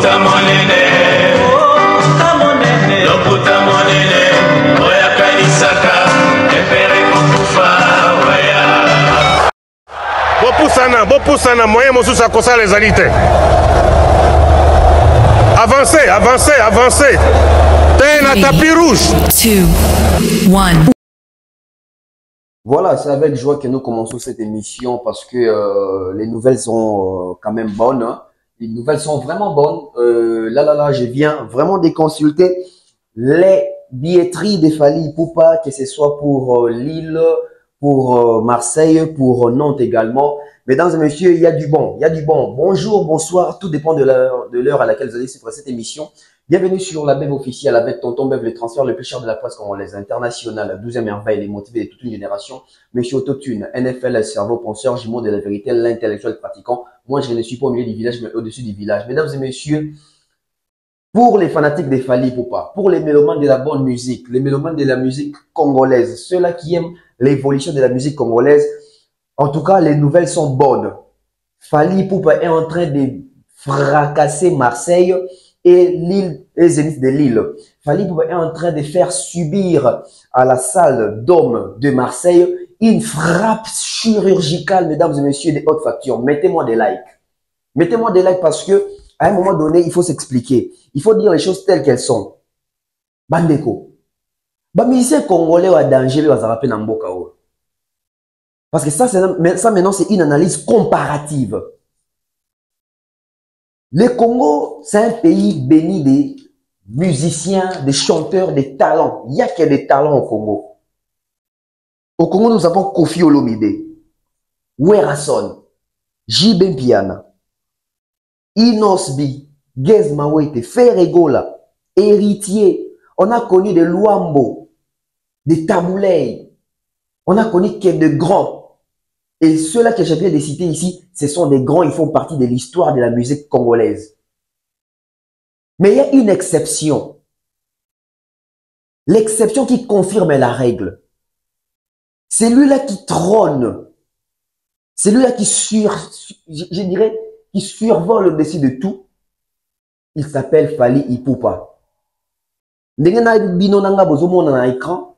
Lokuta monene, lokuta monene, oya kanisaka, epere kokufa, oya. Bopusana, moyen mosusu akosa les alités. Avancez. T'es un tapis rouge. 2, 1. Voilà, c'est avec joie que nous commençons cette émission parce que les nouvelles sont quand même bonnes. Hein. Les nouvelles sont vraiment bonnes. Là, je viens vraiment de consulter les billetteries de Fally Ipupa, que ce soit pour Lille, pour Marseille, pour Nantes également. Mesdames et messieurs, il y a du bon. Bonjour, bonsoir, tout dépend de l'heure à laquelle vous allez suivre cette émission. Bienvenue sur la Bev officielle avec Tonton Bev, le transfert le plus cher de la presse congolaise internationale, la 12e merveille, les motivés de toute une génération. Monsieur Autotune, NFL, cerveau penseur, jumeau de la vérité, l'intellectuel pratiquant. Moi, je ne suis pas au milieu du village, mais au-dessus du village. Mesdames et messieurs, pour les fanatiques des Fally Ipupa, pour les mélomanes de la bonne musique, les mélomanes de la musique congolaise, ceux-là qui aiment l'évolution de la musique congolaise, en tout cas, les nouvelles sont bonnes. Fally Ipupa est en train de fracasser Marseille et Lille, et Zénith de Lille. Fally Ipupa est en train de faire subir à la salle d'hommes de Marseille une frappe chirurgicale, mesdames et messieurs, de haute facture. Mettez-moi des likes. Mettez-moi des likes parce que, à un moment donné, il faut s'expliquer. Il faut dire les choses telles qu'elles sont. Bandeko. Musicien congolais ou à danger, va s'arraper dans Mboka. Parce que ça maintenant, c'est une analyse comparative. Le Congo, c'est un pays béni des musiciens, des chanteurs, des talents. Il n'y a que des talents au Congo. Au Congo, nous avons Kofi Olomide, Werason, J.B. Piana, Inosbi, Gez Mawete, Ferregola, Héritier. On a connu des Luambo, des Taboulay. On a connu que de grands. Et ceux-là que je viens de citer ici, ce sont des grands, ils font partie de l'histoire de la musique congolaise. Mais il y a une exception. L'exception qui confirme la règle. Celui-là qui trône. Celui-là qui qui survole au-dessus de tout. Il s'appelle Fally Ipupa. Ndenge na bino nanga bozomona na écran.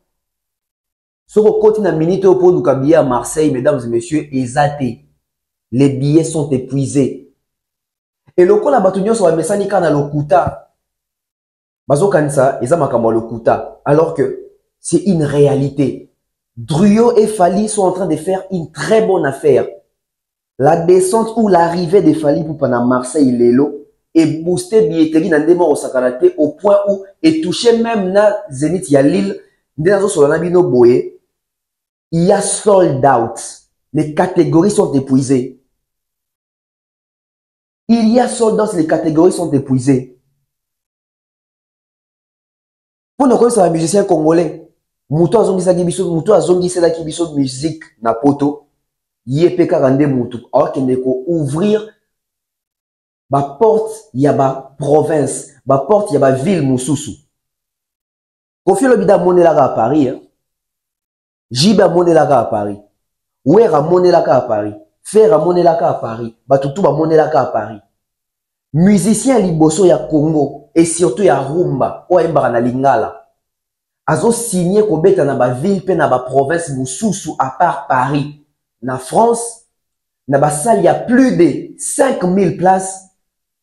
Sur le côté de la minute pour nous à Marseille, mesdames et messieurs, exaté. Les billets sont épuisés. Et le coup la batunyo sur la messanika na lokuta. Bazo kanisa, ils ont lokuta. Alors que c'est une réalité. Druyo et Fally sont en train de faire une très bonne affaire. La descente ou l'arrivée de Fally Ipupa à Marseille, Lelo, est boosté billetterie dans des morts au Sakarate au point où est touché même na Zénith ya Lille, dans sur la Nabino Boé. Il y a sold out. Les catégories sont épuisées. Il y a sold out, les catégories sont épuisées. Pour nous connaître les musiciens congolais, Moutou Azongi Selaki Biso musique na poto, Yepeka Rande Moutou. Alors qu'il ne faut ouvrir ma porte, il y a ma province, ma porte, il y a ma ville Moussousou. Kofi Olomide Monelaka à Paris, hein. Jiba Monelaka à Paris. Wera Monelaka à Paris. Fera Monelaka à Paris. Batutu Monelaka à Paris. Musicien liboso ya Congo et surtout ya Rumba ou embara na Lingala. Azo signé ko beta na ba ville pe na ba province Moussousou à part Paris. Na France, na ba salle y a plus de 5000 places.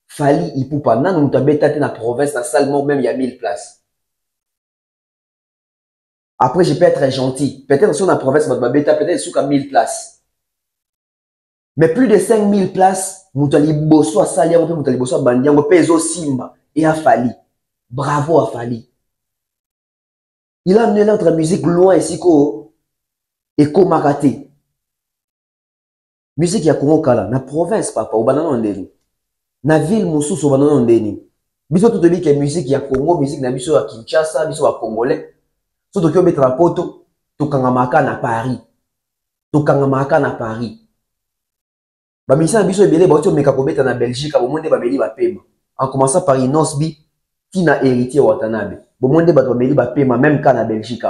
Fally Ipupa na nous beta te na province na salle même il y a 1000 places. Après, je peux être gentil. Peut-être sur la province, peut-être sur 1000 places. Mais plus de 5000 places, Moutali Bosso à Salia, Moutali Bosso à Bandiango, Peso Simba et à Fally. Bravo à Fally. Il a amené notre musique loin ici, et Maraté. Musique ya Congo Kala, na province, papa, au banana ndeni. Na ville, Moussous, au banana ndeni. Biso tout dit que musique ya Congo, musique na biso à Kinshasa, biso à Congolais. Surtout que mettre la poto, to kangamaka na Paris. To kangamaka na Paris. Ba misa biso ebele ba to meka ko beta na Belgique, ba monde ba beli ba pema. En commençant par Inosbi, qui na héritier Watanabe. Ba monde ba to beli ba pema même quand na Belgique.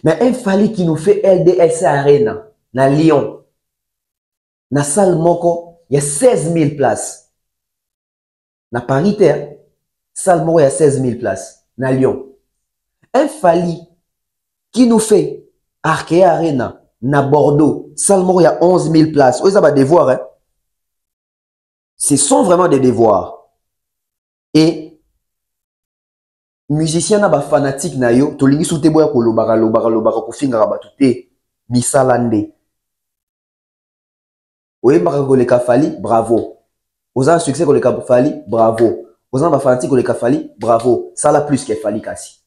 Mais un Fally qui nous fait LDLC Arena na Lyon. Na salle moko, il y a 16 000 places. na parité, salle moko ya 16 000 places, na Lyon. Un Fally qui nous fait Arkea Arena, na Bordeaux, salle moko ya 11 000 places. Oui, ça va devoir, hein. Ce sont vraiment des devoirs. Et musicien na ba fanatique na yo, to lingi soute boya ko lobaka ko finga ba tuté misalande. Oye baka ko le Fally, bravo. Oza succès ko le Fally, bravo. Oza ba fanatique ko le Fally, bravo. Ça la plus que Fally kasi.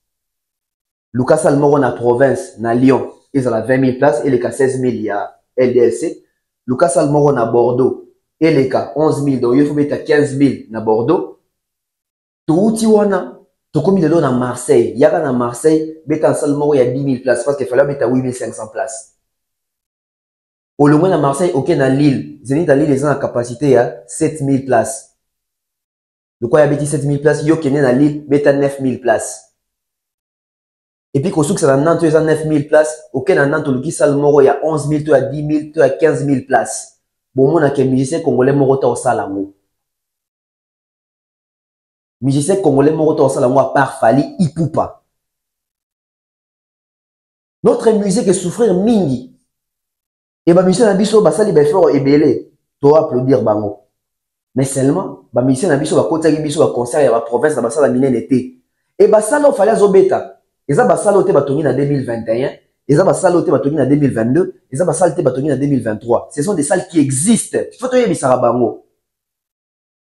Lucas Salmoro na province na Lyon, ils ont la 20 000 places et les cas 16 000 il y a LDLC. Lucas Salmoro na Bordeaux et les cas 11 000 donc il faut mettre 15 000 na Bordeaux. Touti wana to komi de na Marseille, yaka na Marseille, beta Salmoro il y a 10 000 places parce qu'il fallait mettre 8 500 places. Au loin na Marseille, ok na Lille, Zénith à Lille ils ont la capacité à 7 000 places. De quoi il y a 7 000 places, yo kene na Lille, beta 9 000 places. Et puis, quand on a Nantes, il y a 9 000 places. Auquel à Nantes, il y a 11 000, il y a 10 000, il y a 15 000 places. Bon, on a des musiciens congolais morota au Salamo. Musiciens congolais morota au Salamo à part Fally, Ipupa. Notre musique est souffrir mingi. Et bah, musicien Nabiso, bah, ça, il va faire ébélé. Toi, applaudir, bango. Mais seulement, bah, musicien Nabiso, bah, côté Nabiso, bah, concert, il y a la province, bah, ça, la mine l'été. Et bah, ça, là, il fallait zobeta. Ils ont saloté batoni en 2021, ils ont saloté batoni en 2022, ils ont saloté batoni en 2023. Ce sont des salles qui existent. Il faut te dire Bisarabango.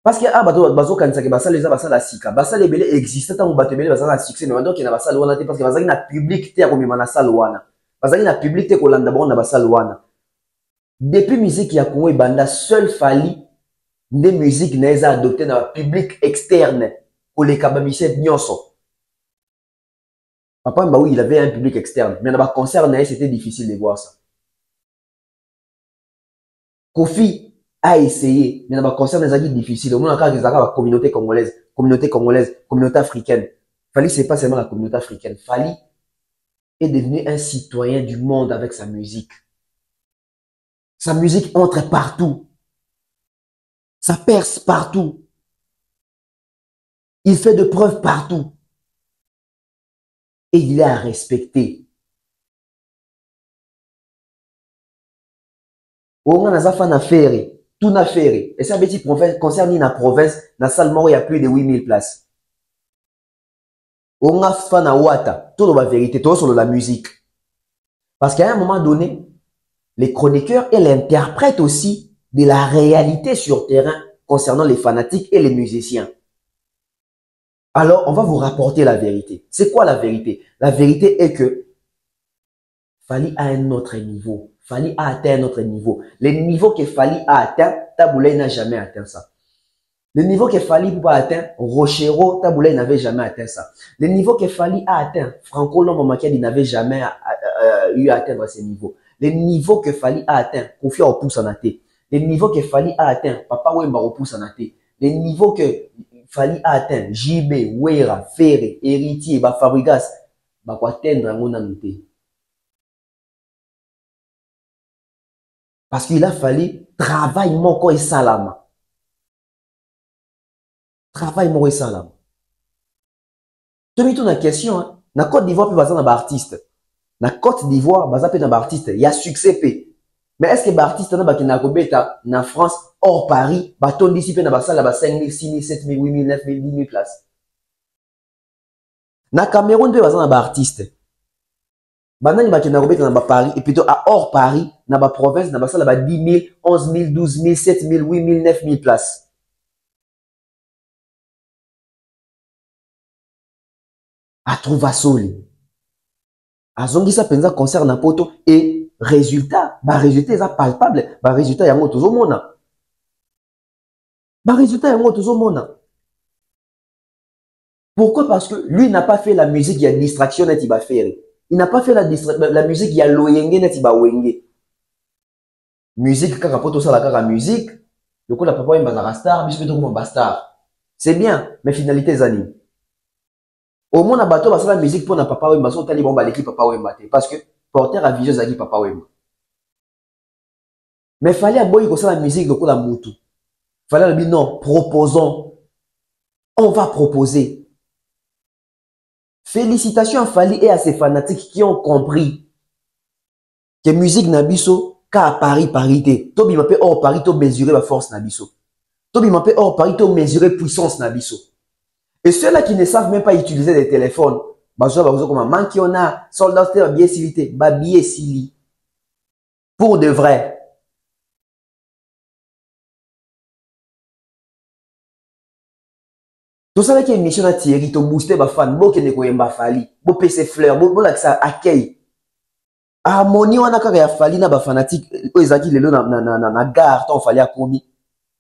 Parce que ah bazo kansake basal les basal la sika, basal les belé existent tant bato belé basal la succès mais donc il y a basal wana parce que basal na public te ko mimana sal wana. Basal na public te ko landa bon na basal wana. Depuis musique ya Congo banda seul Fally des musiques n'a adopté dans le public externe pour les kabamisé nyonso. Papa, bah oui, il avait un public externe. Mais dans le concert, c'était difficile de voir ça. Kofi a essayé. Mais dans le concert, c'était difficile. Au moins, encore, il y a la communauté congolaise, communauté africaine. Fally, c'est pas seulement la communauté africaine. Fally est devenu un citoyen du monde avec sa musique. Sa musique entre partout. Ça perce partout. Il fait de preuves partout. Et il est à respecter. On a fait affaire, tout affaire. Et ça veut dire concerne la province, dans Salmoro, il y a plus de 8000 places. On a fait na wata, tout la vérité, tout sur la musique. Parce qu'à un moment donné, les chroniqueurs et l'interprètent aussi de la réalité sur terrain concernant les fanatiques et les musiciens. Alors, on va vous rapporter la vérité. C'est quoi la vérité? La vérité est que Fally a un autre niveau. Fally a atteint un autre niveau. Le niveau que Fally a atteint, Taboulay n'a jamais atteint ça. Le niveau que Fally n'a pas atteint, Rochero, Taboulay n'avait jamais atteint ça. Le niveau que Fally a atteint, Franco Lombo Makedi n'avait jamais eu à atteindre ce niveau. Le niveau que Fally a atteint, Kofi Opousse en a été. Le niveau que Fally a atteint, Papa Wemba Opousse en a été. Le niveau que Fally a atteint, JB, Wera, Ferré, Héritier, Fabrigas, quoi atteindre un monde. Parce qu'il a fallu travail mon corps et salama. Travail mon corps et salama. Tu me tournes la question, hein. Na Côte d'Ivoire, puis bazan na artiste. Na Côte d'Ivoire, bazan pe na artiste. Il y a succès pe. Mais est-ce que l'artiste na ba na kobeta na France hors Paris, baton d'ici pe na ba sala ba 5 000, 6 000, 7 000, 8 000, 9 000, 10 000 places. Na Cameroun pe bazan na artiste. Banani ba na kobeta na Paris et plutôt à hors Paris, na ba province na ba sala ba 10 000, 11 000, 12 000, 7 000, 8 000, 9 000 places. A trouva soli. Azongisa penza concert na poto et résultat, résultat est palpable, résultat yango toujours mona. Résultat yango toujours mona. Pourquoi? Parce que lui n'a pas fait la musique, il y a distraction net il va faire. Il n'a pas fait la musique, il y a loyenge net il va wenge. Musique kaka poto ça la musique, le coup la papa mbazara star, biso beto ko star. C'est bien, mais finalité zani. Au moins, on a la musique pour papa Wemba, on a dit l'équipe papa Wemba, parce que porteur à vision zagi papa Wemba. Mais fallait aboyer comme ça la musique de quoi la moutou. Fallait dire non, proposons On va proposer. Félicitations à Fally et à ses fanatiques qui ont compris que musique Nabiso, qu'à Paris, parité. Tobi m'a fait hors Paris, to mesurer la force Nabiso. Tobi m'a fait hors Paris, to mesurer puissance Nabiso. Et ceux-là qui ne savent même pas utiliser des téléphones, comme manque on a, soldat, billet silité, billet sili. Pour de vrai. Tout ça qui est une mission à Thierry, to booster ba fan, bo kene ko yemba Fally, bo pese fleur, bo la ça accueil. Harmonie wana kaka ya Fally na ba fanatique, o ezaki lelo na gare, ton Fally a komi.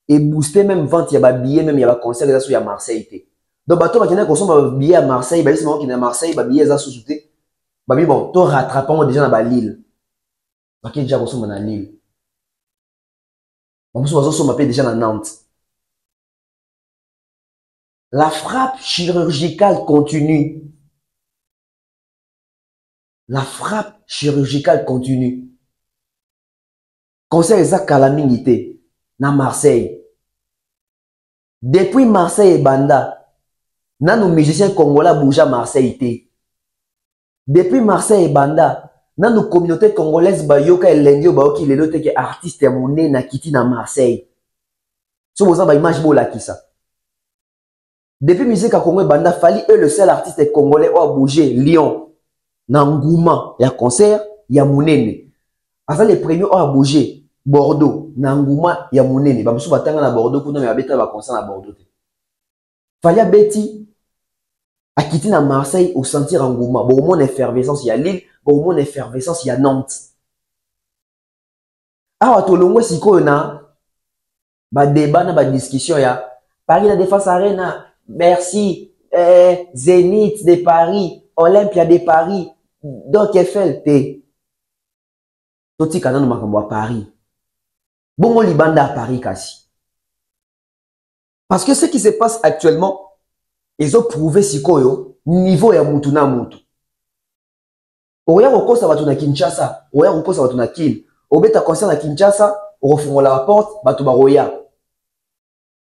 Et booster même vente ya ba billet, même ya ba concert ça sur ya Marseille té. Donc bato ba kena ko son ba billet à Marseille, ba c'est qui na Marseille, ba billet za sous té. Ba bi bon, to rattrapant déjà na ba Lille. Ba ki déjà ko son na Lille. On so so m'appelle déjà na Nantes. La frappe chirurgicale continue. La frappe chirurgicale continue. Conseil Isaac Kalamingité, na Marseille. Depuis Marseille et Banda, nos musiciens congolais bougent à Marseille. Depuis Marseille et Banda, nos communautés congolaises bayoka et lendio bayoki les lote que artiste ya moné na kiti na Marseille. So boza ba image bo la kisa. Depuis musique à Congo Banda, Fally est le seul artiste congolais qui a bougé Lyon, Nangouma, il y a concert, il y a Mounene. Asa les premiers qui a bougé Bordeaux, Nangouma, il y a Mounene. Ba musu batanga na Bordeaux kuna mais abeta ba concert na Bordeaux. Fally a beti a quitté na Marseille au sentir Nangouma. Bon mon effervescence il y a Lille, bon mon effervescence il y a Nantes. Awa tolongwe siko na ba débat na ba discussion ya Paris la Défense Arena. Merci, Zénith de Paris, Olympia de Paris, donc Eiffel, t'es. Toti kanan makambo à Paris. Bongo libanda à Paris kasi. Parce que ce qui se passe actuellement, ils ont prouvé si koyo niveau ya mutu na mutu. Oya kokosa batu na Kinshasa, oya kokosa batu na Kin. Obeta concert na Kinshasa, ofungola la porte, batu ba roya.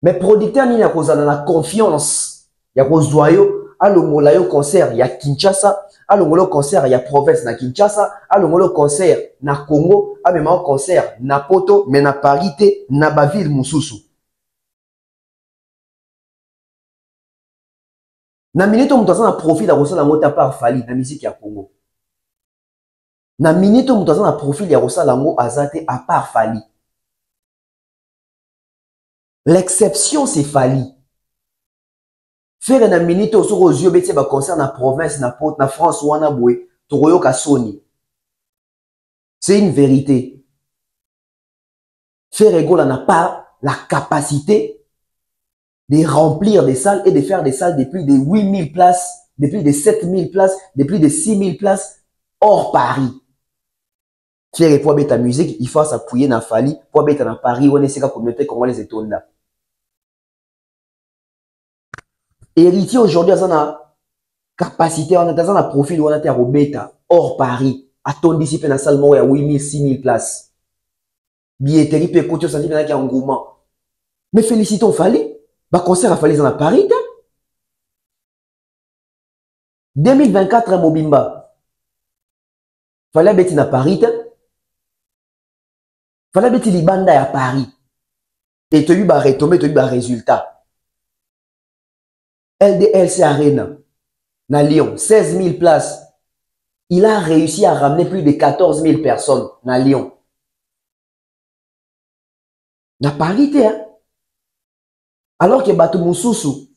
Mais producteur ni ya kozana na confiance ya kozwayo alongola yo concert ya Kinshasa, alongola concert ya province na Kinshasa, alongola concert na Congo, amema concert na Poto, mais na Parité, na ba ville mususu. Na minute mutaza na profil ya kosala ngota par Fally na musique ya Congo. Na minute mutaza na profil ya kosala ngo azate à part Fally. L'exception, c'est Fally. Faire na minute au aux yeux, bêtise, bah, concert na province, na Port, na France, ou na Boué, Toroyo Kassoni. C'est une vérité. Faire égaux n'a pas la capacité de remplir des salles et de faire des salles de plus de 8000 places, de plus de 7000 places, de plus de 6000 places hors Paris. Faire pour bêta musique, il faut s'appuyer na Fally, pour bêta na Paris, on est la communauté congolaise et tout là. Héritier aujourd'hui a une capacité, on a un profil, on a un bêta hors Paris, à ton discipline à salle il y a 8000, 6000 places. Billetterie peut coûter au centime un engouement. Mais félicitons Fally, bah concert à Fally dans Paris. 2024 Mobimba. Fally bêti na Paris. Fally bêti libanda à Paris. Et tu as eu un retombé, tu as eu un résultat. LDLC Arena, na Lyon, 16 000 places. Il a réussi à ramener plus de 14 000 personnes na Lyon. Na parité, hein? Alors que Batou Moussoussou,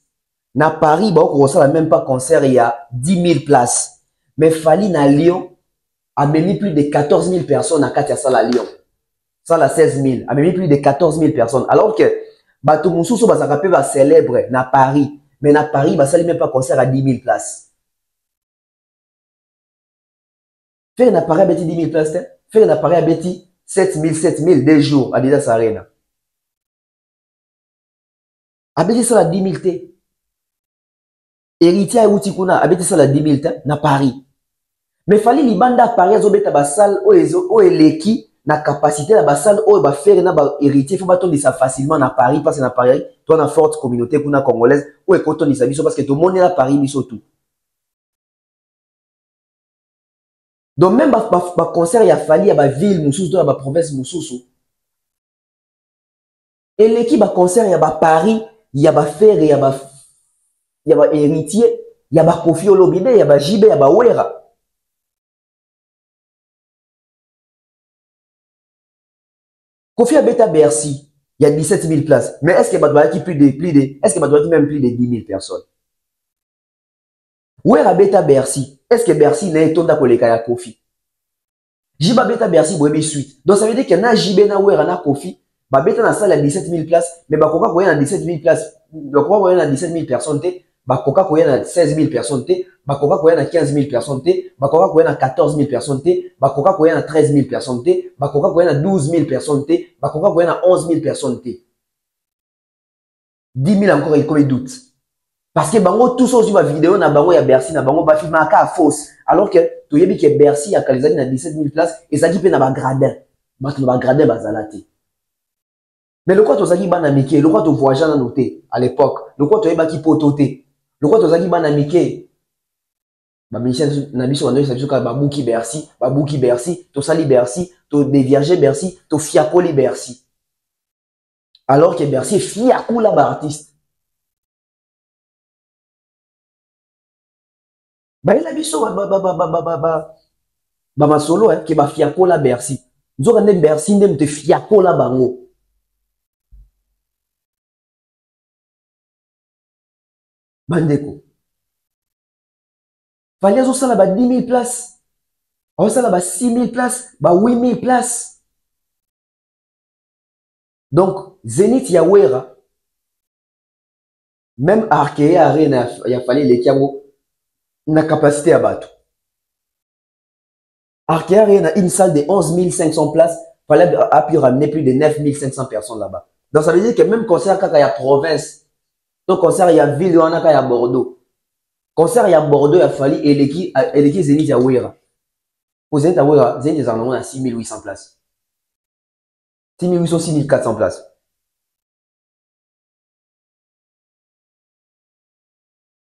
na Paris, on ne même pas concert, il y a 10 000 places. Mais Fally na Lyon a mis plus de 14 000 personnes à Katia Sala Lyon. Ça la 16 000, a mis plus de 14 000 personnes. Alors que Batou Moussoussou, va célèbre na Paris. Mais na Paris, ça ne même pas concert à 10 000 places. Faire un appareil à 10 000 places, faire un appareil à 7 000, 2 jours à Adidas Arena. À ça la 10 000 té. Héritier à Outikuna, à ça la 10 000 té, na Paris. Mais Fally libanda à Paris, à Zobeta Bassal, ou Eleki, na capacité la basalle ou ba faire na ba héritier faut baton ça facilement na Paris parce que na Paris toi na forte communauté kuna congolaise ou ekoton ça biso parce que tout le monde est à Paris biso tout. Donc même ba concert ya fali ya ba ville mususu to ya ba province mususu. Et l'équipe ba concert ya ba Paris, ya ba faire ya ba héritier, ya ba Kofi Olomide, ya ba JB, ya ba Wera. Kofi Abeta Bercy, il y a 17 000 places. Mais est-ce qu'il y a même plus de 10 000 personnes? Wera Beta Bercy, est-ce que Bercy n'est pas dans le cas de Kofi? JB Beta Bercy, boye suite. Donc ça veut dire qu'il y a JB na Wera na Kofi, ba Beta na salle à 17 000 places, mais ba Koka koya na 17 000 places. Ba Koka koya na 17 000 personnes, ba Koka koya na 16 000 personnes, ba Koka koya na 15 000 personnes, ba Koka koya na 14 000 personnes, ba Koka koya na 13 000 personnes, ba Koka koya na 12 000 personnes, ba Koka koya na 11 000 personnes. 10 000 encore, il comme doute. Parce que bango tous ceux qui va vidéo na bango ya Bercy na bango ba filma ka fausse. Alors que tu yebi que Bercy a kalizani na 17 000 places et ça qui peut na ba gradin. Ba tu ba gradin ba zalati. Mais le quoi tozaki bana mike, le quoi to voyager na noté à l'époque, le quoi to yeba ki pototé. Le quoi tozaki bana mike. Ba Michel na biso wana biso ka ba buki Bercy, to sali Bercy, to dévierger Bercy, to fiakoli Bercy. Alors que Bercy fiakoula ba artiste. Ba ila biso ba masolo ke ba fiakola Bercy. Nzoka ndem Bercy ndem te fiakola bango. Bandeko. Fallait au sala ba 10 000 places. Au sala ba 6 000 places, ba 8 000 places. Donc Zénith ya Wera même Arkea Arena ya fallait les kiamo na capacité à battre. Arkea Arena une salle de 11 500 places, fallait a pu ramener plus de 9 500 personnes là-bas. Donc ça veut dire que même concert kaka ya province, donc concert ya ville wana ka ya Bordeaux. Concert ya Bordeaux ya fali et l'équipe Zénith ya Wera. Pour Zénith ya Wera, Zénith en a 6 800 places. 6 800, 6 400 places.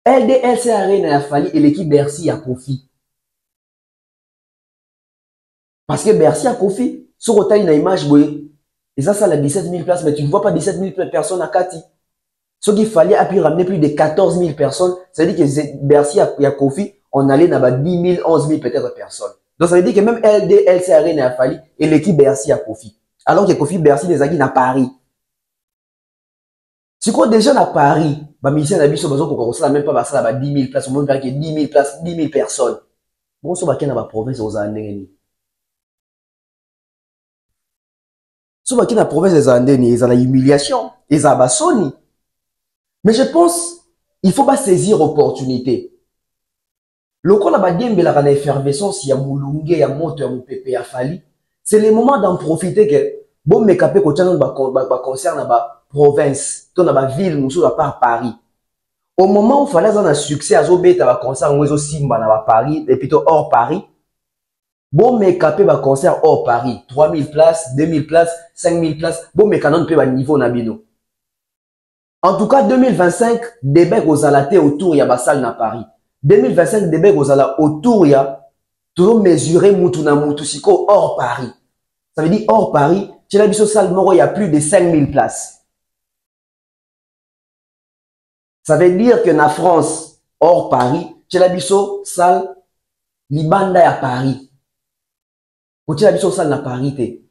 LDLC Arena ya fali et l'équipe Bercy a Kofi. Parce que Bercy a Kofi, sur le taille une image, et ça la 17 000 places, mais tu ne vois pas 17 000 personnes à Kati. Ce qu'il fallait a pu ramener plus de 14 000 personnes. Ça veut dire que Bercy a Kofi, on allait dans 10 000, 11 000 peut-être personnes. Donc ça veut dire que même LDLC Arena a fallu et l'équipe Bercy a Kofi. Alors que Kofi Bercy les a à Paris. Si quoi déjà à Paris, bah Michel a dit sur besoin qu'on ça même pas ça là 10 000 places, on peut dire 10 000 places, 10 000 personnes. Bon ça va qu'il y a dans la province aux Andes. Ça va qu'il y a dans la province des Andes, ils ont la humiliation, ils ont la Sony. Mais je pense il faut pas saisir opportunité. Le coup là bas diembe la kana effervescence ya mulunge ya moto ya mupepe ya fali. C'est le moment d'en profiter que bon me capé ko tchana ba concert na ba province, to na ba ville musu à part Paris. Au moment où fallait un succès à zobeta ba concert ngwezo simba na ba Paris et plutôt hors Paris. Bon me capé ba concert hors Paris, 3 000 places, 2 000 places, 5 000 places, bon me canon pe ba niveau na bino. En tout cas 2025 débat aux alaté autour ya ba salle na Paris. 2025 débat aux ala autour ya toujours mesurer mutuna mutusiko hors Paris. Ça veut dire hors Paris, chez la biso salle moro il y a plus de 5 000 places. Ça veut dire que na France hors Paris, chez la biso salle libanda ya Paris. Pour chez la biso salle na Paris té.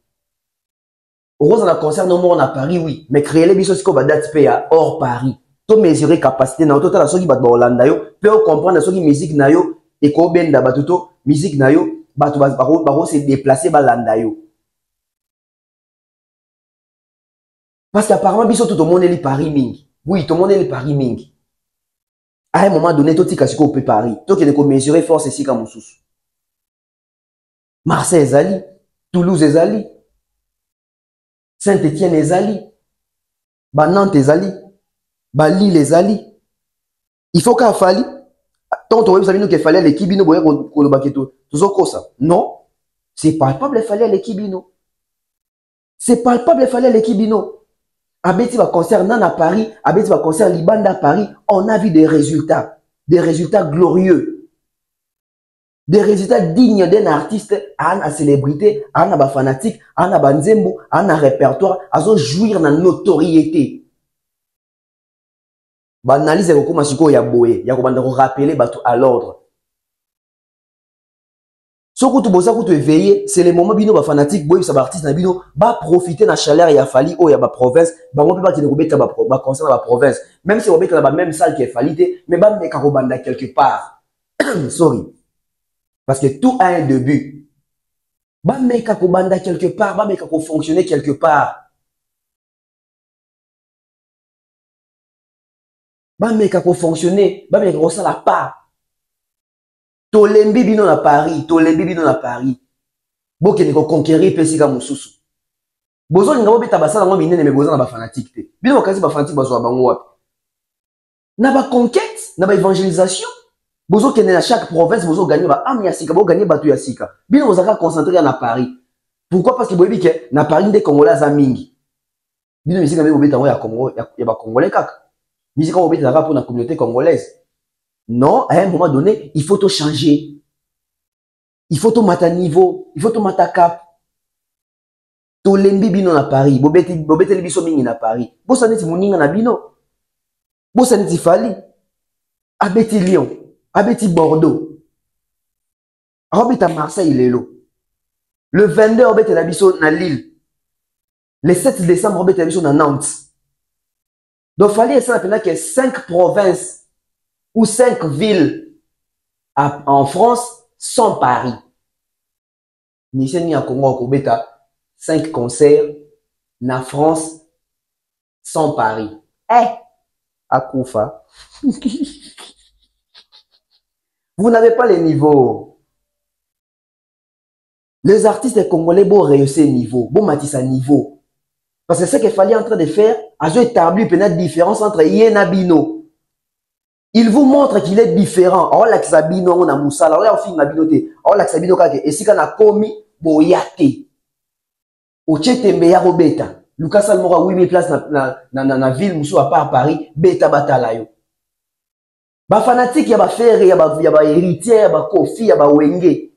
Heureusement na concert no mort na Paris oui, mais créer les biso siko ba date pe ya hors Paris. To mesurer capacité na total la soki bat ba Hollande yo, peut comprendre soki musique na yo et ko benda batuto musique na yo batu baro se déplacer ba landa yo. Parce qu'apparemment biso tout le monde est Paris mingi. Oui, tout le monde est Paris mingi. À un moment donné, tout tika siko pe Paris. To ke ko mesurer force ici comme sous. Marseille ezali, Toulouse ezali, Saint-Étienne ezali, ba Nantes ezali, ba Lille ezali. Il faut qu'à fali. Tant on veut nous qu'il fallait l'équipe bino boyer ko lo baketo. Toujours comme ça. Non, c'est pas le fallait l'équipe bino. C'est palpable, il fallait l'équipe Bino. Abeti va concert nan à Paris, Abeti va concert Libanda à Paris, on a vu des résultats glorieux, des résultats dignes d'un artiste, à célébrité, à fanatique, à nzembo, à répertoire, à jouir de notoriété. Banalise comme si ya boye, ya ko rappeler bato à l'ordre. Ce que tu bosa tu éveillé, c'est le moment bino ba fanatique boy sa artiste na bino ba profiter na chaleur ya fali o ya ba province, ba mo pas qui ne robeta ba concert na ba province, même si robeta na ba même salle qui est falité, mais ba meka ko banda quelque part. Sorry. Parce que tout a un début. Ba meka ko banda quelque part, ba meka ko fonctionner quelque part. Ba meka ko fonctionner, ba meka ko ça la part. Tolembi bino na Paris, tolembi bino na Paris. Boke ne ko conquérir pesika mususu. Bozo ninga bobeta basala ngo minene me bozo na ba fanatique te. Bino okazi ba fanatique bazo bango wapi. Na ba conquête, na ba évangélisation. Bozo kene na chaque province bozo gagner ba am ya sika, bo gagner batu ya sika. Bino bozo ka concentrer na Paris. Pourquoi? Parce que boyebi ke na Paris nde Congolais za mingi. Bino misika me bobeta ngo ya Congo ya ba Congolais kaka. Misika bobeta za pour na communauté congolaise. Non, à un moment donné, il faut tout changer. Il faut tout mettre à niveau. Il faut tout mettre à cap. To lembi bino na Paris. Bobete libiso mingi na Paris. Bosa neti moninga na bino. Bosa neti fali. Abeti Lyon. Abeti Bordeaux. Abeti à Marseille lelo. Le 22, abeti la biso na Lille. Le 7 décembre, abeti la biso na Nantes. Donc, fallait ça maintenant que 5 provinces ou 5 villes en France sans Paris. Michel ni à Congo Kobeta 5 concerts na France sans Paris. À Koufa. Vous n'avez pas les niveaux. Les artistes congolais bon réussir niveau, bon matisse niveau. Parce que ce qu'il fallait en train de faire, a établi peut-être différence entre Yenabino. Il vous montre qu'il est différent. Alors, la Xabino, on a Moussa. Alors, là, on filme la binoté. Alors, la Xabino, et si on a commis, boyate. Au Tchetembe, ya robeta. Lucas Salmora, 8000 places na ville, Moussou, à part Paris, beta batalayo. Ba fanatique, ya ba ferre, ya ba héritier, ya ba kofi, ya ba wenge.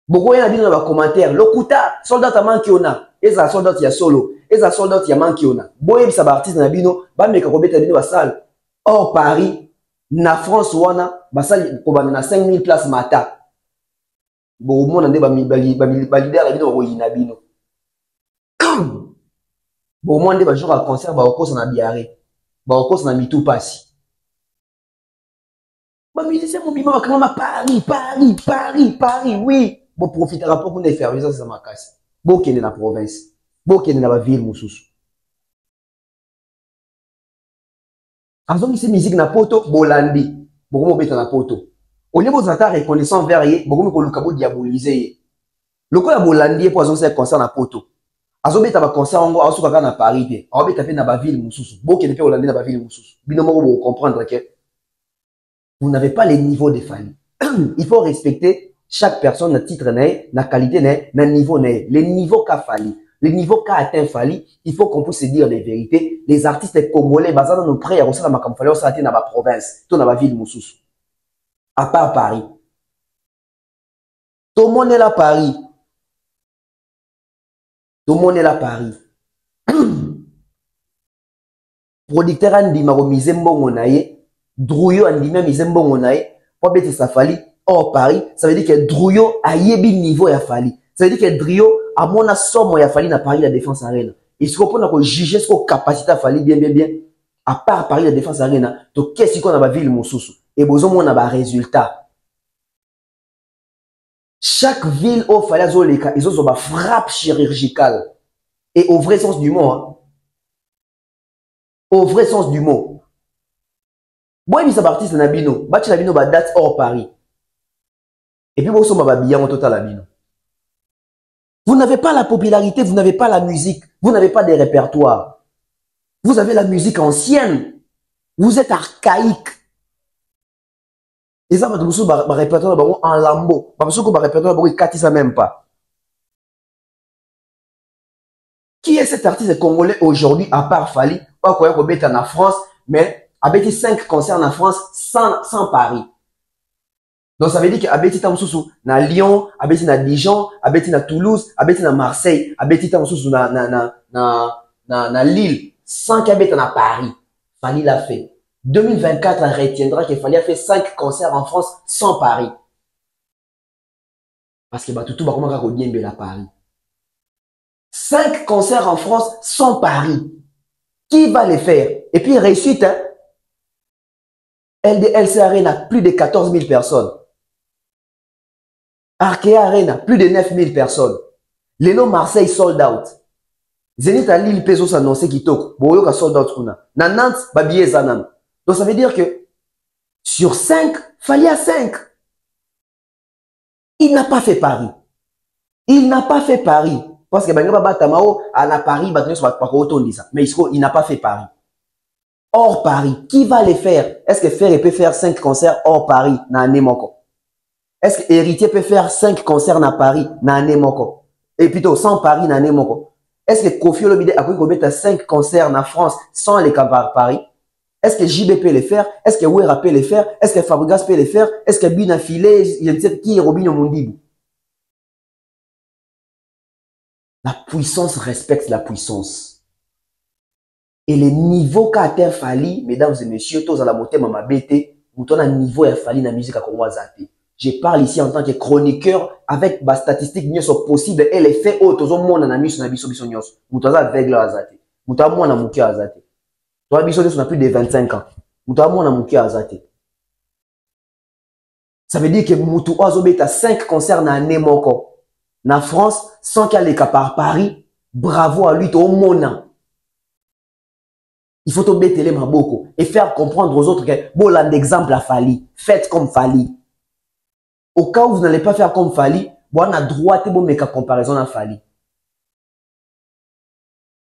Beaucoup y a dit dans les commentaires, lokuta, soldat a manqué on a. Eza soldat ya solo. Eza soldat ya manqué on a. Boye, sa artiste na bino, ba meka robeta bino ba salle. Or, Paris, na France wana basali ko bana na 5000 places mata bo mona nde ba leader la bino ko yina bino bo mona nde ba jour à concert ba okosa na biare ba okosa na mitu pasi ba musicien mo bima bakama Paris oui bo profiter rapport qu'on faire ça c'est ma casse bo kende na province bo kende na ba ville mususu. Azongi se musique na poto bolandi bokomo beta na poto au lieu bozata reconnaissant vers ye bokomo ko lukabo diaboliser ye lokola bolandi po azongi se concert na poto azobeta ba concert ngo azuka ka na Paris te abeta pe na ba ville mususu bokende pe bolandi na ba ville mususu bino moko bo comprendre que vous n'avez pas les niveaux de famille. Il faut respecter chaque personne na titre na qualité na niveau na les niveaux qu'a fallu. Le niveau qu'a atteint Fali, il faut qu'on puisse se dire les vérités. Les artistes congolais, basés dans nos prêts, on sait dans ma campagne, on sait dans ma province, dans ma ville, Moussous. À part Paris. Tout le monde est là, Paris. Tout le monde est là, Paris. Producteur Andima, Mizembo Monaye, Drouyo Andima, Mizembo Monaye, pour bêter ça Fali, hors Paris, ça veut dire que Drouyo a yebi niveau à Fali. Ça veut dire que Drouyo, à mon somme, il a fallu na Paris la défense arena. Et ce qu'on peut juger, ce qu'on capacité à fallu bien. À part Paris la défense arena, donc qu'est-ce qu'on a la ville Moussous? Et besoin on a un résultat. Chaque ville au fallait ils ont une frappe chirurgicale. Et au vrai sens du mot, hein. Au vrai sens du mot. Moi, il artiste Nabino, battu Nabino ba date hors Paris. Et puis, vous avez bien en total Nabino. Vous n'avez pas la popularité, vous n'avez pas la musique, vous n'avez pas des répertoires. Vous avez la musique ancienne. Vous êtes archaïque. Et ça, vous avez un répertoire en lambeau. Vous avez un répertoire qui ne ça même pas. Qui est cet artiste congolais aujourd'hui, à part Fally, pas quoi en France, mais avec 5 concerts en France sans Paris. Donc ça veut dire qu'Abeti Tamsusu na Lyon, Abeti na Dijon, Abeti na Toulouse, Abeti na Marseille, Abeti Tamsusu na Lille, sans qu'Abeti na Paris. Fally l'a fait. 2024, on retiendra qu'il fallait faire 5 concerts en France sans Paris. Parce que tout va comment bien à Paris. 5 concerts en France sans Paris. Qui va les faire? Et puis réussite, hein? LDLC Arena, plus de 14 000 personnes. Arkea Arena, plus de 9 000 personnes. Lelo Marseille sold out. Zenith à Lille Pesos annoncé qui toque. Boyoka sold out kuna. Na Nantes, Babiye Zanan. Donc ça veut dire que sur 5, Fally à 5. Il n'a pas fait Paris. Il n'a pas fait Paris. Parce que Bangaba Tamao à Paris, mais il n'a pas fait Paris. Hors Paris, qui va les faire? Est-ce que Ferré peut faire 5 concerts hors Paris? Est-ce que Héritier peut faire 5 concerts à Paris? Et plutôt sans Paris, est-ce que Kofi Olomide a pu 5 concerts en France sans les campagnes Paris? Est-ce que JB peut les faire? Est-ce que Wera peut les faire? Est-ce que Fabregas peut les faire? Est-ce que Bina Filé, je ne sais qui est Robinho Mondibou? La puissance respecte la puissance. Et les niveaux qu'a atteint Fally, mesdames et messieurs, tous à la montée, m'a bêté, vous avez un niveau à Fally dans la musique à Congo-Zate. Je parle ici en tant que chroniqueur avec ma statistique mieux possible et les faits autres, tout le monde dans la musique, vous avez aveugle à Zate. Vous avez moins à mouké à Zate. Toi, Bissot, on a plus de 25 ans. Vous avez moins à mouké à Zate. Ça veut dire que Moutou Oazobé a 5 concerts dans l'année moko. En France, sans qu'elle ait par Paris, bravo à lui, au monde. Il faut tomber télé maboko et faire comprendre aux autres que bon, l'exemple à Fally, faites comme Fally. Au cas où vous n'allez pas faire comme Fally, bon, on a droit de mettre une comparaison à Fally.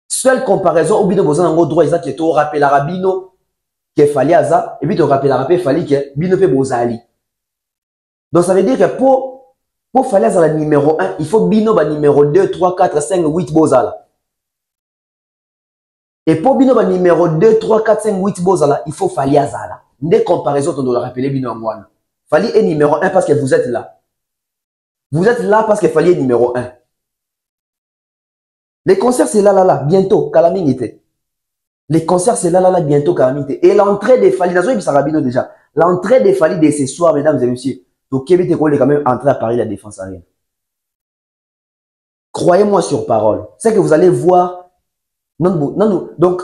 Seule comparaison, ou bien vous avez un droit exact qui est au rappel à Rabino, qui est Fally Aza, et puis tu rappelles à Fally qui est Bino Bozali. Donc ça veut dire que pour Fally Aza la numéro 1, il faut Bino ba numéro 2, 3, 4, 5, 8 Bozala. Et pour Bino ba numéro 2, 3, 4, 5, 8 Bozala, il faut Fally Aza. Des comparaisons, on doit rappeler Bino Angwana. Fally est numéro 1 parce que vous êtes là. Vous êtes là parce que Fally est numéro 1. Les concerts, c'est là, bientôt, Calamité. Les concerts, c'est là, bientôt, Calamité. Et l'entrée des Fally, dans Sarabino déjà, l'entrée des Fally de ce soir, mesdames et messieurs, donc Québec est quand même entré à Paris, la Défense Arena. Croyez-moi sur parole. C'est que vous allez voir. Non, donc,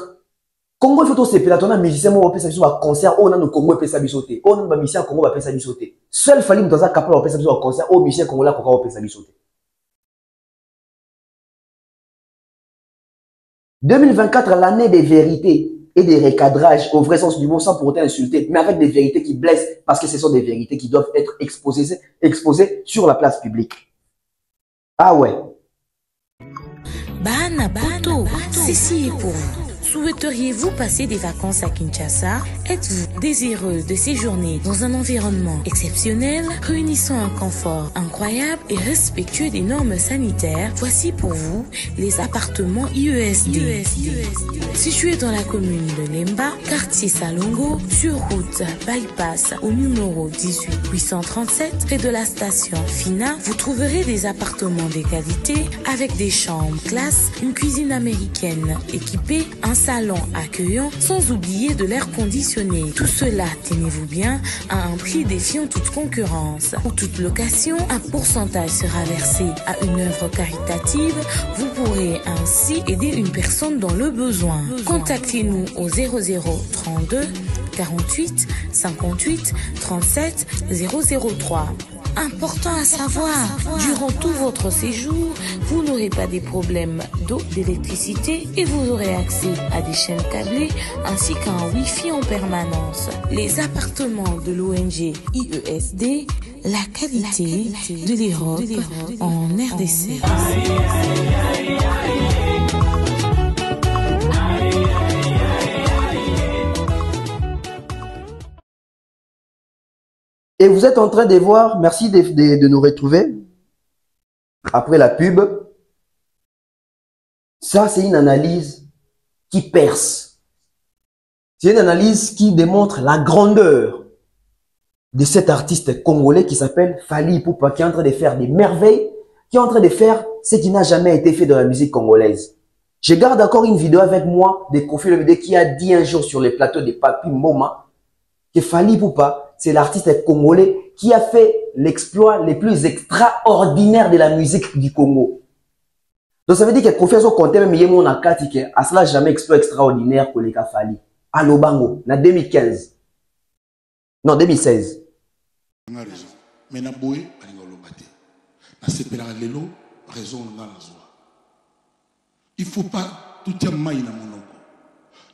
Congo, il faut tous ces pilatons, musiciens, on va faire ça à concert, on a nos Congo, on va faire ça sauter. On a musicien Congo, on va faire ça sauter. Seul Fally, on va faire ça à concert, on musicien Congo, on va faire ça sauter. 2024, l'année des vérités et des recadrages, au vrai sens du mot, sans pour autant insulter, mais avec des vérités qui blessent, parce que ce sont des vérités qui doivent être exposées sur la place publique. Ah ouais. Bana Poto, ceci est pour vous. Souhaiteriez-vous passer des vacances à Kinshasa? Êtes-vous désireux de séjourner dans un environnement exceptionnel, réunissant un confort incroyable et respectueux des normes sanitaires? Voici pour vous les appartements IESD. Situés dans la commune de Lemba, quartier Salongo, sur route Bypass au numéro 18 837, près de la station Fina, vous trouverez des appartements de qualité avec des chambres classe, une cuisine américaine équipée, un salon accueillant, sans oublier de l'air conditionné. Tout cela, tenez-vous bien, à un prix défiant toute concurrence. Pour toute location, un pourcentage sera versé à une œuvre caritative. Vous pourrez ainsi aider une personne dans le besoin. Contactez-nous au 0032 48 58 37 003. Important à savoir, durant tout votre séjour, vous n'aurez pas des problèmes d'eau, d'électricité et vous aurez accès à des chaînes câblées ainsi qu'à un Wi-Fi en permanence. Les appartements de l'ONG IESD, la qualité de l'Europe en RDC. Et vous êtes en train de voir, merci de nous retrouver après la pub. Ça, c'est une analyse qui perce. C'est une analyse qui démontre la grandeur de cet artiste congolais qui s'appelle Fally Ipupa, qui est en train de faire des merveilles, qui est en train de faire ce qui n'a jamais été fait dans la musique congolaise. Je garde encore une vidéo avec moi de Kofi Olomide qui a dit un jour sur le plateau de Papi Mboma que Fally Ipupa, c'est l'artiste congolais qui a fait l'exploit le plus extraordinaire de la musique du Congo. Donc ça veut dire que Kofi Olomide comptait même yemo na kati que à cela jamais exploit extraordinaire pour les Fally. À Lobango, en 2015. Non, 2016. On a raison. Mais na boy, na sepela lelo, raison on a la joie. Il ne faut pas tout dire maï na monoko.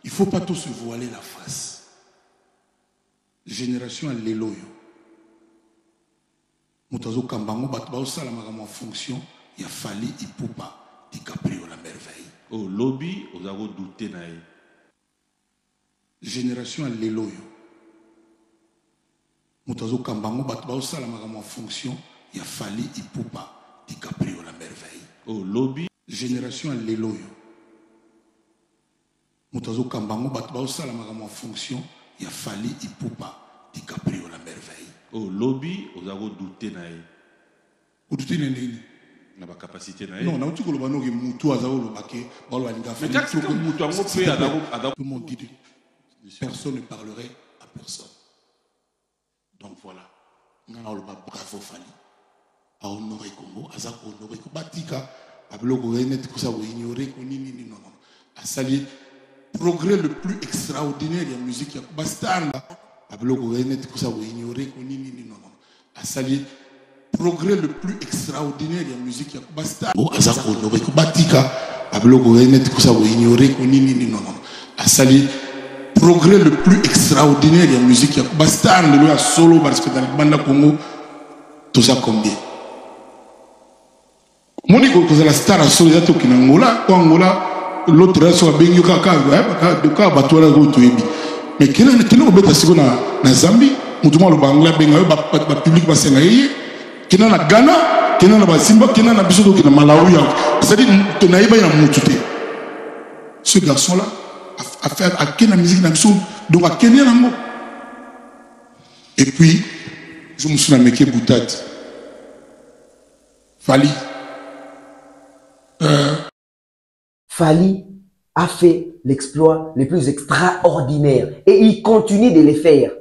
Il ne faut pas tout se voiler la face. Génération à l'éloyo. Moutazo Kambango, Batbao Salamagam en fonction, il a fallu Ipupa, DiCaprio la merveille. Oh, lobby, vous avez douté naïe. Génération à l'éloyo. Moutazo Kambango, Batbao Salamagam en fonction, il a fallu Ipupa, DiCaprio la merveille. Oh, lobby. Génération à l'éloyo. Moutazo Kambango, Batbao Salamagam en fonction, il a fallu Ipupa, DiCaprio la merveille. Oh, lobby, vous avez douté naïe. Vous doutez naïe? Na ba capacité naïe. Non, na tu ko lobano ke mutu azao lobake, ba lo alinga fa. Mais quand c'est mutu ango pe ada tout le monde dit personne ne parlerait à personne. Donc voilà. Ngana lo ba bravo Fally. A honorer Congo, aza ko honorer ko batika, abloko renet ko sa ko ignorer ko nini non non. A sali progrès le plus extraordinaire de la musique ya ba star là. Abloko renet ko sa ko ignorer ko nini non non. A sali progrès le plus extraordinaire de la musique ya ba star. O aza ko honorer ko batika, abloko renet ko sa ko ignorer ko nini non non. A sali progrès le plus extraordinaire de la musique ya ba star le ya solo parce que dans le banda Congo tout ça combien. Monique que la star a solo ya to kinangola ko Angola l'autre so bengi kaka de ka batwala go toyebi. Mais kina ko beta siko na Zambie mutuma lo bangla benga ba public ba senga yeye kina na Ghana kina na Basimba kina na biso kina Malawi c'est-à-dire to naïba ya mutute. Ce garçon là a fait à quelle musique na biso donc à Kenya nango. Et puis je me suis amène Boutat Fally Fally a fait l'exploit le plus extraordinaire et il continue de le faire.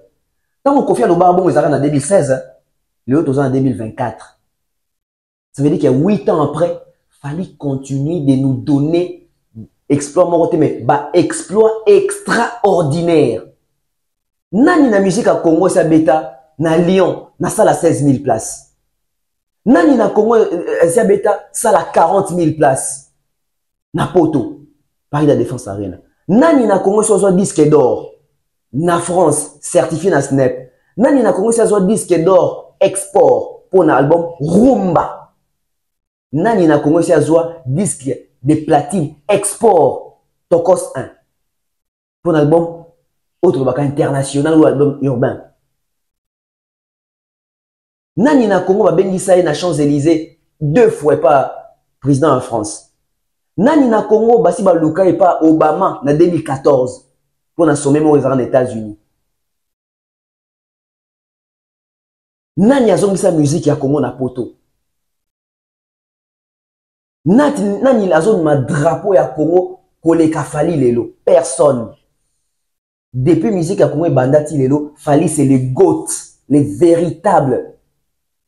Quand on confie à l'Obarbon, ils arrivent en 2016, les autres en 2024. Ça veut dire qu'il y a 8 ans après, Fally continue de nous donner exploit moroté, mais exploit extraordinaire. Nani na musique à Congo, c'est bêta, na Lyon, na salle à 16 000 places. Nani na Congo, c'est bêta, salle à 40 000 places. Na Poto, Paris la Défense Arena. Nani na Congo, c'est disque d'or. Na France, certifié na SNEP. Nani na Congo, c'est disque d'or, export, pour un album Rumba. Nani na Congo, c'est disque de platine, export, Tokos 1. Pour un album autre baka international ou album urbain. Nani na Congo va bénir na Champs-Élysées 2 fois pas président en France. Nani na Congo basi ba luka et pas Obama na 2014 pour na sommet mo aux États-Unis. Nani azongi sa musique ya Congo na poto. Nani azongi ma drapeau ya Congo koleka Fally lelo. Personne. Depuis musique ya Congo et bandati lelo, Fally c'est le GOAT, les véritables.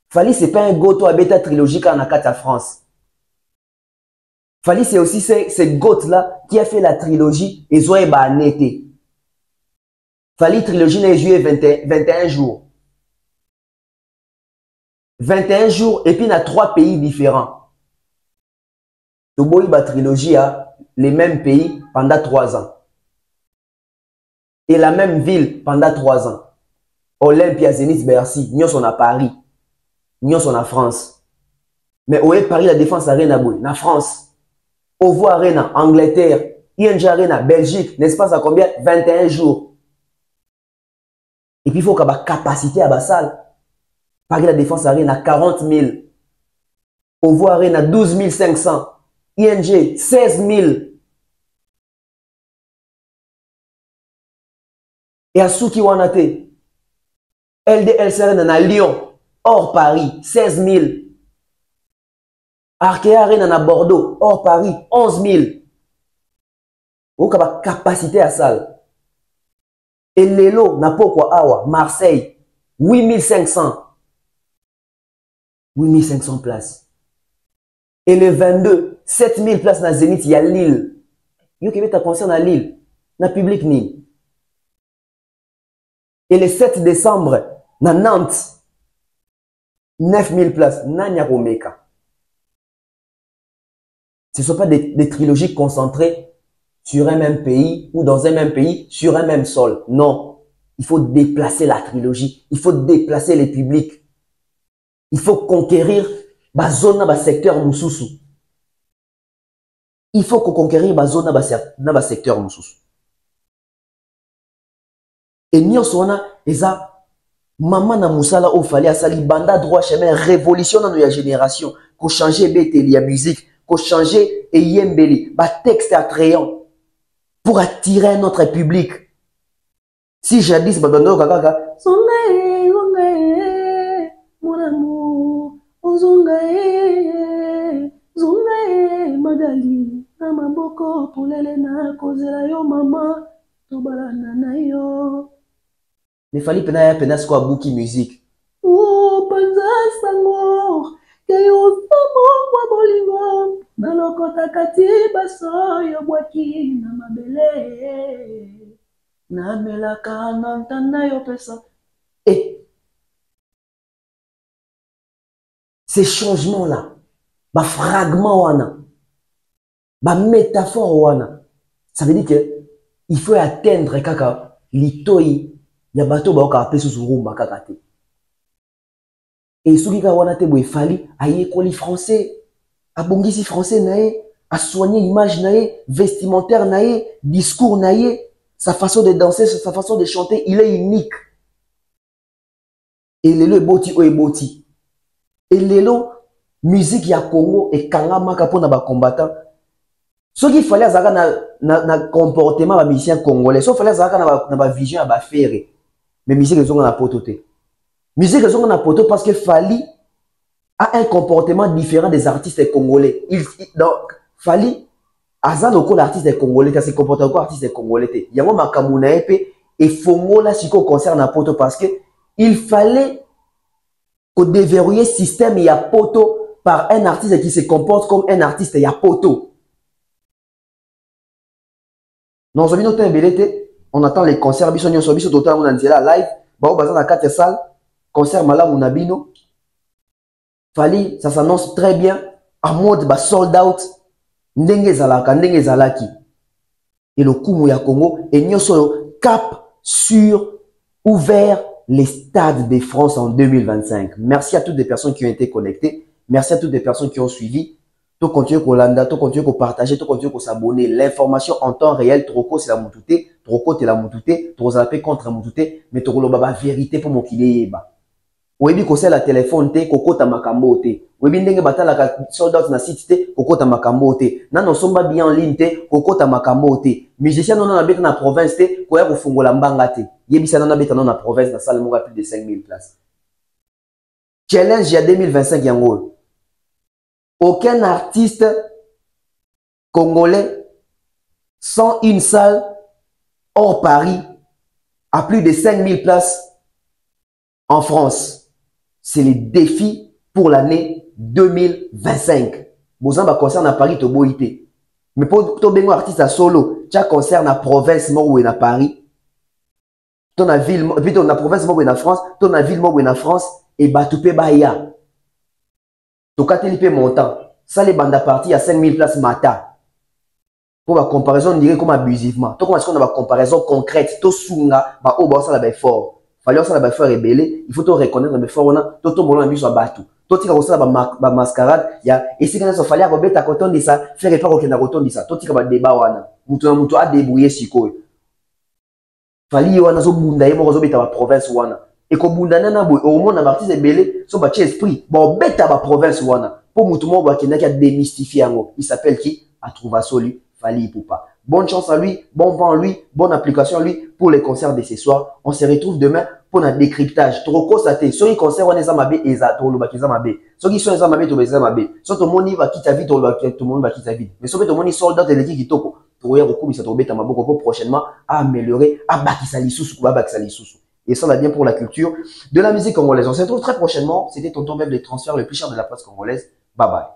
Fally c'est pas un GOAT à bêta trilogique en Akata France. Fally c'est aussi ce GOAT là qui a fait la trilogie et Zoé Banete. Fally trilogie n'est joué 21 jours. 21 jours et puis il y a 3 pays différents. Toboy ba trilogie a les mêmes pays pendant 3 ans. Et la même ville pendant 3 ans. Olympia, Zénith, Bercy, nous sommes à Paris. Nous sommes en France. Mais où est Paris la Défense Arena boy? Na France. Ovo Arena, Angleterre. ING Arena, Belgique. N'est-ce pas ça combien? 21 jours. Et puis il faut qu'il y ait capacité à la salle. Paris la Défense Arena, 40 000. Ovo Arena, 12 500. ING 16 000. Et à Souki Wanate, LDLCR à Lyon, hors Paris, 16 000. Arkea Arena à Bordeaux, hors Paris, 11 000. Vous avez capacité à salle. Et Lelo, Napokwa Awa, Marseille, 8500. 8500 places. Et le 22, 7000 places dans Zénith, il y a Lille. Vous avez ta concert à Lille, dans le public ni. Et le 7 décembre, dans Nantes, 9000 places, Nanya Romeka. Ce ne sont pas des trilogies concentrées sur un même pays ou dans un même pays, sur un même sol. Non. Il faut déplacer la trilogie. Il faut déplacer les publics. Il faut conquérir la zone dans le secteur Moussoussou. Il faut conquérir la zone dans le secteur Moussoussou. Et nous sommes eza maman na musala au fallait à sali banda droit chemin révolution dans notre génération ko changer bete la musique ko changer et yembeli ba texte attrayant pour attirer notre public. Si jadis badondo kaka songae mon amour zongae magali na maboko pulele na kozela yo mama tobalana na yo. Mais fallait pena quoi bouki musique. Oh panza sango ke yo somo kwa bolingo na lokota kati baso yo bwaki na mabele na melaka na ntana yo pesa. Et ces changements là, ba fragment wana, ba métaphore wana, ça veut dire que il faut atteindre kaka litoi. Ya bato ba ka peso surumba kakate. Et soki ka wana te boy fali aye koli français, abongisi français nae, a soigner image nae, vestimentaire nae, discours nae, sa façon de danser, sa façon de chanter, il est unique. Et lelo boti o eboti. Et lelo musique ya Congo et kanga maka pona ba combattant. Ce qu'il fallait azaka na comportement ba musicien congolais, so fallait azaka na ba vision ba faire. Mais musique ils ont na pototé. Musique ils ont na poto parce que Fally a un comportement différent des artistes congolais. Donc Fally azan oko l'artiste congolais, ça se comporte comme artiste congolais. Yango makamuna epé et fongo là siko concert na poto parce que il fallait qu'on déverrouiller système ya poto par un artiste qui se comporte comme un artiste ya poto. Non, je viens de on attend les concerts, biso nyonso biso total on anzela live, bao bazan na 4 salles, concert malamu na bino. Fally, ça s'annonce très bien, en mode ba sold out, ndenge zalaki. Et le Kumu ya Congo, et nyonso cap sur ouvert les stades de France en 2025. Merci à toutes les personnes qui ont été connectées, merci à toutes les personnes qui ont suivi. Tu continues à landa, tu continues à partager, tu continues à s'abonner. L'information en temps réel, trop c'est la moutouté, trop c'est la moutouté, trop zappé contre la moutouté, mais trop la vérité pour mon kilé. Webi ko c'est la téléphone te, koko ta makambo te. Webi ndenge batala ka soldat na site te, koko ta makambo te. Nano somba bien en ligne te, koko ta makambo te. Musicien non na beta na province te, ko ya ko fungola mbanga te. Yebisa na beta na province na salle monga plus de 5000 places. Challenge ya 2025 yango. Aucun artiste congolais sans une salle hors Paris à plus de 5000 places en France. C'est le défi pour l'année 2025. Bozan ba concert na Paris to boité. Mais pour to bengo artiste à solo, tu as concert na province mo ou na Paris. Ton na ville, puis ton na province mo ou na France, ton na ville mo ou na France et batoupe baya. To katelipe montant. Ça les bandes à partir à 5000 places mata. Pour la comparaison, on dirait comme abusivement. Donc, on a une comparaison concrète. To sunga, ba o ba ça la fort. Fallait ça la fort rebelle. Il faut te reconnaître le fort on a. To bolon biso batu. To tika ko ça ba mascarade. Ya et si quand ça fallait rebeter à coton de ça, faire pas aucun coton de ça. To tika ba débat wana. Mutu a débrouiller sikoy. Fallait wana zo bunda yemo zo beta ba province wana. Et ko bunda na boy au monde na artiste rebelle so ba esprit. Bon beta ba province wana. Pour Moutoumou Bakenda qui a démystifié Ango. Il s'appelle qui? Atrouva Soli, Fali Ipupa. Bonne chance à lui, bon vent à lui, bonne application à lui pour les concerts de ce soir. On se retrouve demain pour un décryptage. Trop constaté. Sur les concerts, on est Zamabe et Zato, le Bakizamabe. Sur les sont Zamabe, tu vas Zamabe. Sur ton monde, va quitter ta vie, tout le monde va quitter ta vie. Mais sur ton monde, soldat de l'équipe qui toko. Pour y recouvrir, ça tombe Tamaboko pour prochainement améliorer, à Bakisali Soussou, Bakisali Soussou. Et ça va bien pour la culture de la musique congolaise. On se retrouve très prochainement. C'était Tonton Web, les transferts le plus cher de la presse congolaise. Bye bye.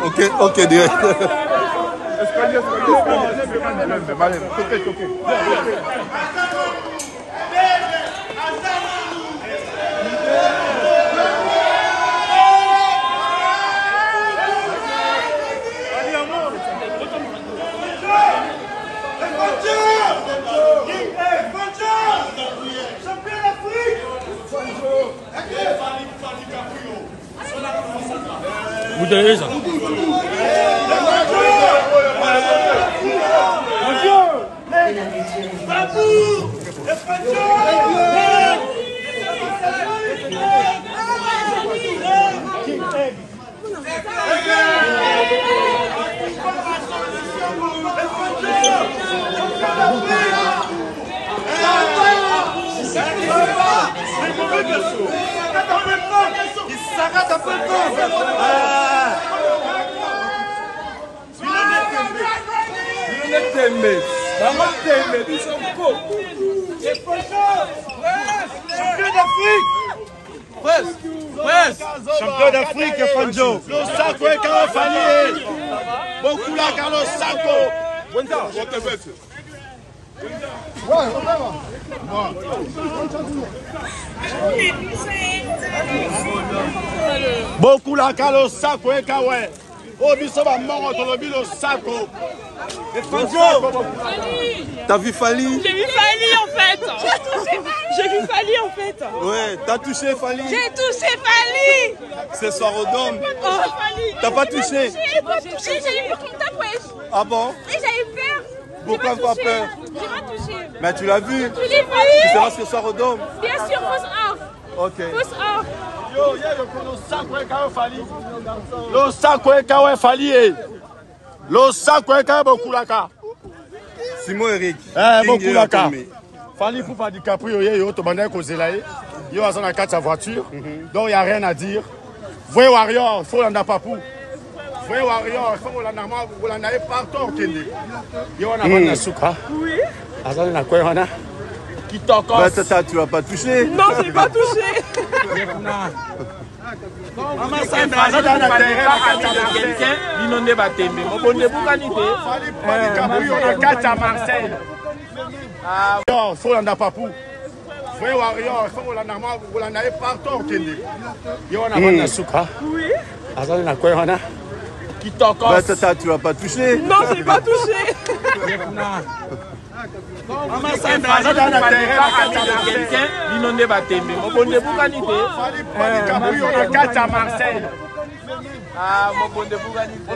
Ok. Ok, direct. Vous avez ça. Champion d'Afrique, Fanjo. Le Sako est quand Fali. Beaucoup là, Carlos Sako. Beaucoup là, Carlos Sako et Kawe. Obiso va mort dans le bilo Sako. T'as vu Fali? J'ai vu Fali en fait. J'ai vu Fali en fait. Ouais, t'as touché Fali? J'ai touché Fali. Ce soir au Dôme. Oh. T'as pas touché? J'ai pas touché, j'ai eu peur qu'on tape, wesh. Ah bon? Et j'ai eu peur. Pourquoi pas peur? J'ai pas touché. Mais tu l'as vu? Tu l'as Fali? Tu seras ce soir au Dôme? Bien sûr, fausse off. Ok. Fausse off. Yo, le Sako et Kawe Fali. Le Sako et Kawe Fali. Le Sako et Kawe Bokulaka. Simon Eric. Bokulaka. Fali pour pas DiCaprio, yo, to bandai kozela yo a na carte sa voiture. Donc il y a rien à dire. Voyez Warrior, faut l'anda papou. Voyez Warrior, faut l'anda moi, vous l'en avez partout kende. Yo on a vendre sucre. Oui. Azana na quoi on a qui toque. Bah tata, tu l'as pas touché? Non, j'ai pas touché. Maman ça dans la terre Quelqu'un, l'inondé batembe. Mon bon début qualité. Fali pour pas DiCaprio, on a carte à Marseille. Ah, faut l'anda papou. Voyez Warrior, faut l'anda moi, vous l'en avez partout kende. Yo on a vendre sucre. Oui. Azana na quoi on a qui toque. Bah tata, tu l'as pas touché? Non, j'ai pas touché. Maman ça dans la terre Quelqu'un, l'inondé batembe. Mon bon début qualité. Fali pour pas DiCaprio, on a carte à Marseille. Ah, mon bon début qualité.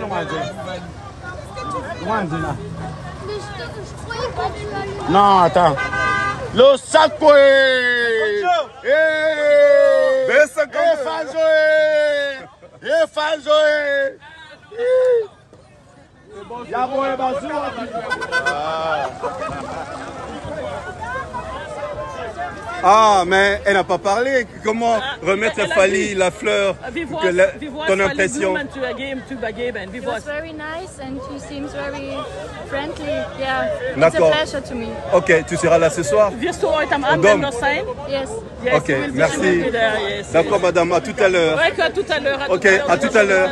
Non, attends. Le Sako est... Fanzoé. Yabo et Bazou. Ah, mais elle n'a pas parlé. Comment remettre la Fally, la fleur, ton impression? It was very nice and she seems very friendly. Yeah, it's a D'accord. pleasure to me. Ok, tu seras là ce soir? Wirst du heute am Abend Dom. noch sein? Yes. Yes, Ok, you will be merci. there, yes. D'accord, madame, à tout à l'heure. Ouais, à tout à l'heure. Ok, à tout à l'heure.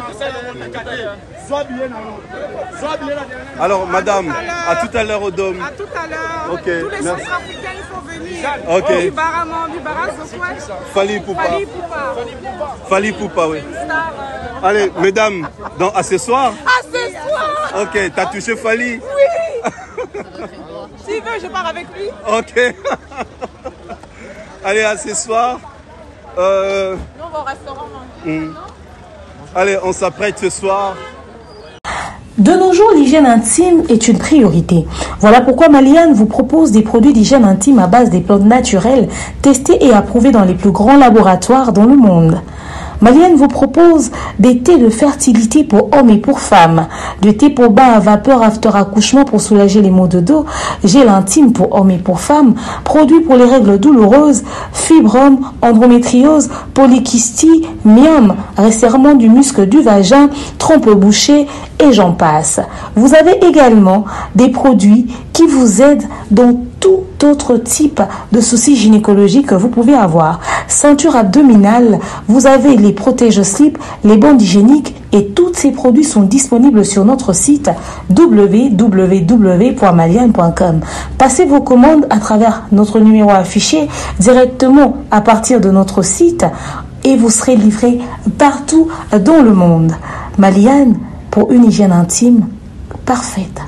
Alors, madame, à tout à l'heure au Dôme. À tout à l'heure. Ok, Tous les merci. Centrafricains, il faut venir. Ok. Du Baramon, du Baras de quoi? Fally Poupa. Fally Poupa. Fally Poupa, oui. Une star. Allez, mesdames, donc à ce soir? À ce soir. Ok, t'as touché Fally? Oui. S'il veut, je pars avec lui. Ok. Allez, à ce soir. Nous, on va au restaurant. Allez, on s'apprête ce soir. De nos jours, l'hygiène intime est une priorité. Voilà pourquoi Maliane vous propose des produits d'hygiène intime à base des plantes naturelles testés et approuvés dans les plus grands laboratoires dans le monde. Maliane vous propose des thés de fertilité pour hommes et pour femmes, de thé pour bain à vapeur after accouchement pour soulager les maux de dos, gel intime pour hommes et pour femmes, produits pour les règles douloureuses, fibrome, endométriose, polykystie, myome, resserrement du muscle du vagin, trompe bouchée et j'en passe. Vous avez également des produits qui vous aident dans tout autre type de soucis gynécologiques que vous pouvez avoir. Ceinture abdominale, vous avez les protège-slip, les bandes hygiéniques et tous ces produits sont disponibles sur notre site www.maliane.com. Passez vos commandes à travers notre numéro affiché directement à partir de notre site et vous serez livré partout dans le monde. Maliane, pour une hygiène intime parfaite.